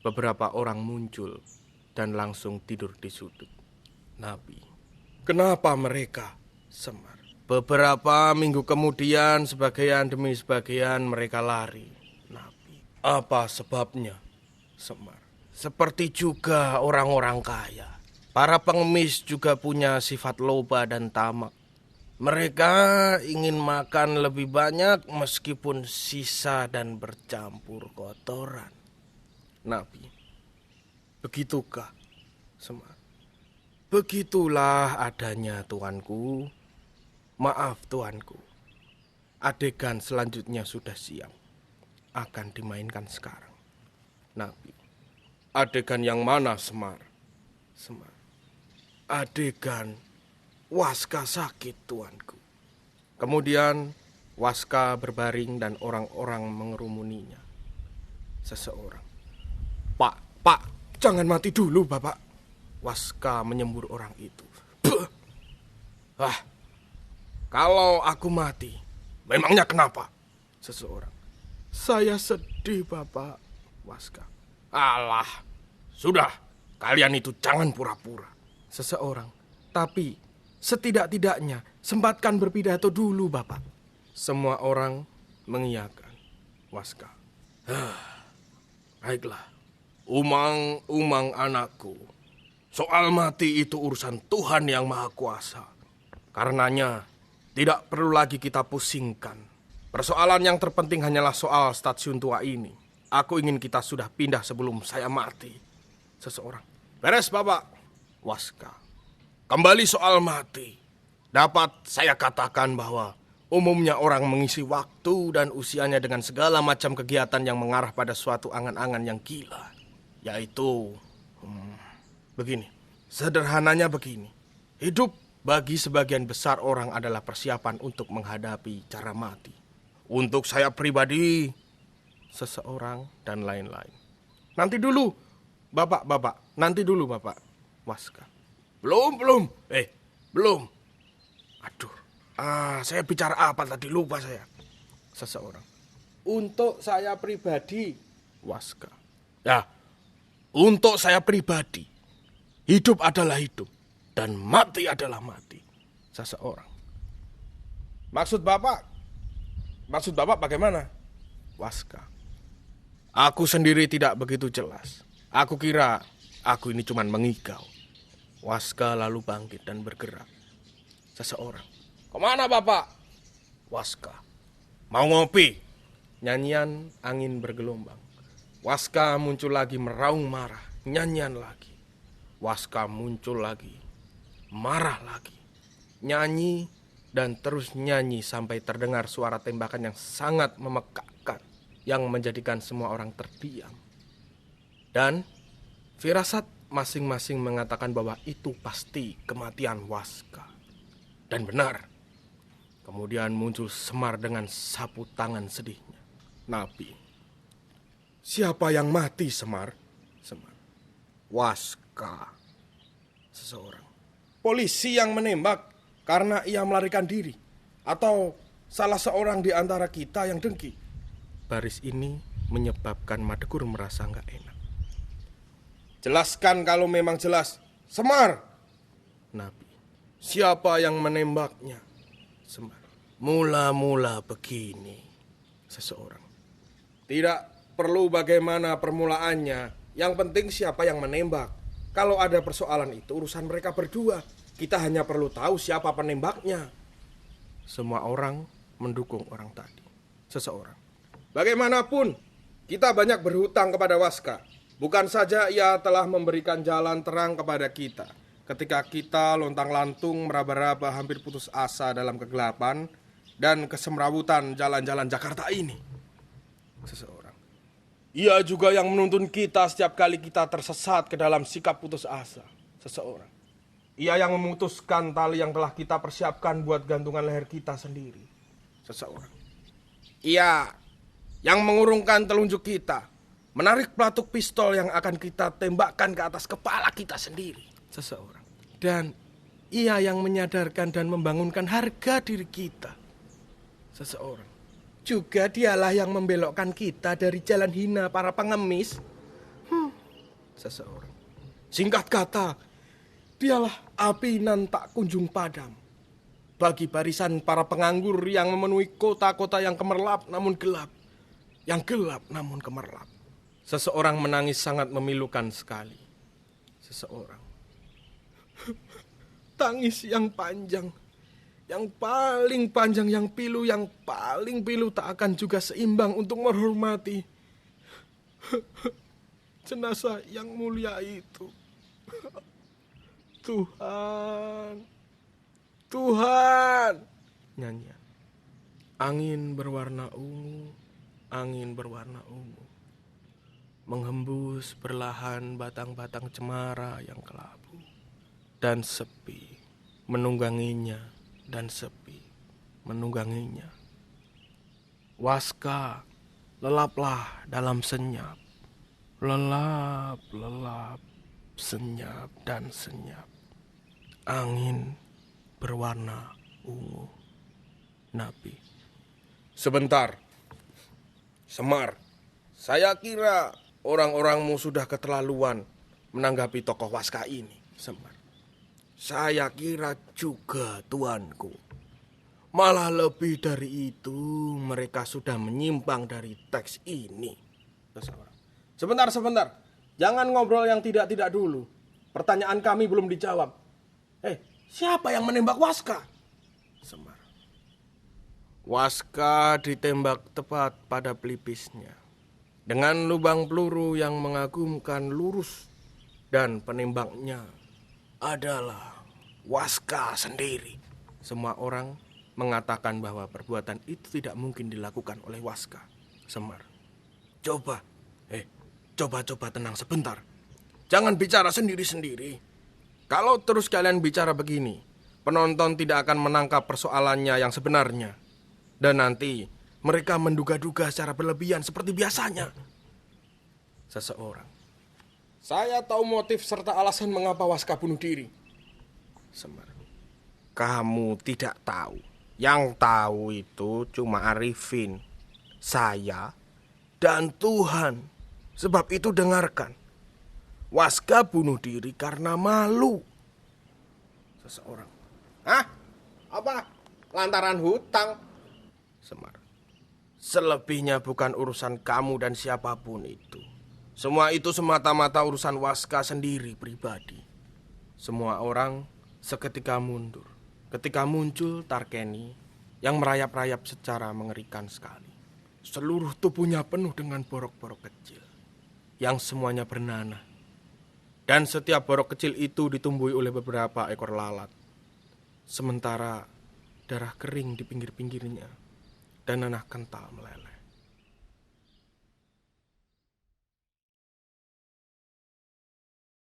Beberapa orang muncul dan langsung tidur di sudut. Nabi, kenapa mereka? Semar. Beberapa minggu kemudian, sebagian demi sebagian mereka lari. Nabi, apa sebabnya? Semar. Seperti juga orang-orang kaya, para pengemis juga punya sifat loba dan tamak. Mereka ingin makan lebih banyak meskipun sisa dan bercampur kotoran. Nabi, begitukah? Semar. Begitulah adanya tuanku. Maaf tuanku. Adegan selanjutnya sudah siap. Akan dimainkan sekarang. Nabi, adegan yang mana, Semar? Semar. Adegan Waska sakit, tuanku. Kemudian Waska berbaring dan orang-orang mengerumuninya. Seseorang, Pak, jangan mati dulu, Bapak. Waska menyembur orang itu. Kalau aku mati, memangnya kenapa? Seseorang, saya sedih, Bapak. Waska, alah, sudah, kalian itu jangan pura-pura. Seseorang, tapi setidak-tidaknya sempatkan berpidato dulu, Bapak. Semua orang mengiyakan. Waska, baiklah, umang anakku. Soal mati itu urusan Tuhan yang Maha Kuasa. Karenanya tidak perlu lagi kita pusingkan. Persoalan yang terpenting hanyalah soal stasiun tua ini. Aku ingin kita sudah pindah sebelum saya mati. Seseorang, beres, Bapak. Waska, kembali soal mati. Dapat saya katakan bahwa umumnya orang mengisi waktu dan usianya dengan segala macam kegiatan yang mengarah pada suatu angan-angan yang gila. Yaitu, begini, sederhananya begini. Hidup bagi sebagian besar orang adalah persiapan untuk menghadapi cara mati. Untuk saya pribadi, seseorang dan lain-lain. Nanti dulu, Bapak. Nanti dulu, Bapak. Waska, belum. Belum. Aduh, saya bicara apa tadi, lupa saya. Seseorang, untuk saya pribadi. Waska, ya, untuk saya pribadi, hidup adalah hidup dan mati adalah mati. Seseorang, maksud Bapak bagaimana? Waska, aku sendiri tidak begitu jelas. Aku kira aku ini cuma mengigau. Waska lalu bangkit dan bergerak. Seseorang, kemana Bapak? Waska, mau ngopi. Nyanyian angin bergelombang. Waska muncul lagi meraung marah. Nyanyian lagi. Waska muncul lagi, marah lagi. Nyanyi dan terus nyanyi sampai terdengar suara tembakan yang sangat memekakkan, yang menjadikan semua orang terdiam. Dan firasat masing-masing mengatakan bahwa itu pasti kematian Waska. Dan benar. Kemudian muncul Semar dengan sapu tangan sedihnya. Nabi, siapa yang mati, Semar? Semar, Waska. Seseorang, polisi yang menembak karena ia melarikan diri. Atau salah seorang di antara kita yang dengki. Baris ini menyebabkan Madegur merasa nggak enak. Jelaskan kalau memang jelas. Semar. Nabi, siapa yang menembaknya? Semar, mula-mula begini. Seseorang, tidak perlu bagaimana permulaannya. Yang penting siapa yang menembak. Kalau ada persoalan itu urusan mereka berdua. Kita hanya perlu tahu siapa penembaknya. Semua orang mendukung orang tadi. Seseorang, bagaimanapun kita banyak berhutang kepada Waska. Bukan saja ia telah memberikan jalan terang kepada kita ketika kita lontang-lantung meraba-raba hampir putus asa dalam kegelapan dan kesemrawutan jalan-jalan Jakarta ini. Seseorang, ia juga yang menuntun kita setiap kali kita tersesat ke dalam sikap putus asa. Seseorang, ia yang memutuskan tali yang telah kita persiapkan buat gantungan leher kita sendiri. Seseorang, ia yang mengurungkan telunjuk kita, menarik pelatuk pistol yang akan kita tembakkan ke atas kepala kita sendiri. Seseorang, dan ia yang menyadarkan dan membangunkan harga diri kita. Seseorang, juga dialah yang membelokkan kita dari jalan hina para pengemis. Seseorang. Singkat kata, dialah api nan tak kunjung padam. Bagi barisan para penganggur yang memenuhi kota-kota yang gemerlap namun gelap. Yang gelap namun gemerlap. Seseorang menangis sangat memilukan sekali. Seseorang. Tangis yang panjang. Yang paling panjang, yang paling pilu tak akan juga seimbang untuk menghormati jenazah yang mulia itu. Tuhan, Tuhan. Nyanyian. Angin berwarna ungu, angin berwarna ungu. Menghembus perlahan batang-batang cemara yang kelabu. Dan sepi, menungganginya, dan sepi, menungganginya. Waska, lelaplah dalam senyap. Lelap, lelap, senyap dan senyap. Angin berwarna ungu. Nabi. Sebentar. Semar, saya kira orang-orangmu sudah keterlaluan menanggapi tokoh Waska ini. Semar. Saya kira juga, tuanku. Malah lebih dari itu, mereka sudah menyimpang dari teks ini. Sebentar. Jangan ngobrol yang tidak-tidak dulu. Pertanyaan kami belum dijawab. Siapa yang menembak Waska? Semar. Waska ditembak tepat pada pelipisnya. Dengan lubang peluru yang mengagumkan lurus. Dan penembaknya adalah Waska sendiri. Semua orang mengatakan bahwa perbuatan itu tidak mungkin dilakukan oleh Waska. Semar. Coba tenang sebentar. Jangan bicara sendiri-sendiri. Kalau terus kalian bicara begini, penonton tidak akan menangkap persoalannya yang sebenarnya. Dan nanti mereka menduga-duga secara berlebihan seperti biasanya. Seseorang. Saya tahu motif serta alasan mengapa Waska bunuh diri. Semar. Kamu tidak tahu. Yang tahu itu cuma Arifin, saya, dan Tuhan. Sebab itu dengarkan. Waska bunuh diri karena malu. Seseorang. Hah? Apa? Lantaran hutang? Semar. Selebihnya bukan urusan kamu dan siapapun itu. Semua itu semata-mata urusan Waska sendiri pribadi. Semua orang seketika mundur. Ketika muncul Tarkeni yang merayap-rayap secara mengerikan sekali. Seluruh tubuhnya penuh dengan borok-borok kecil yang semuanya bernanah. Dan setiap borok kecil itu ditumbuhi oleh beberapa ekor lalat. Sementara darah kering di pinggir-pinggirnya dan nanah kental meleleh.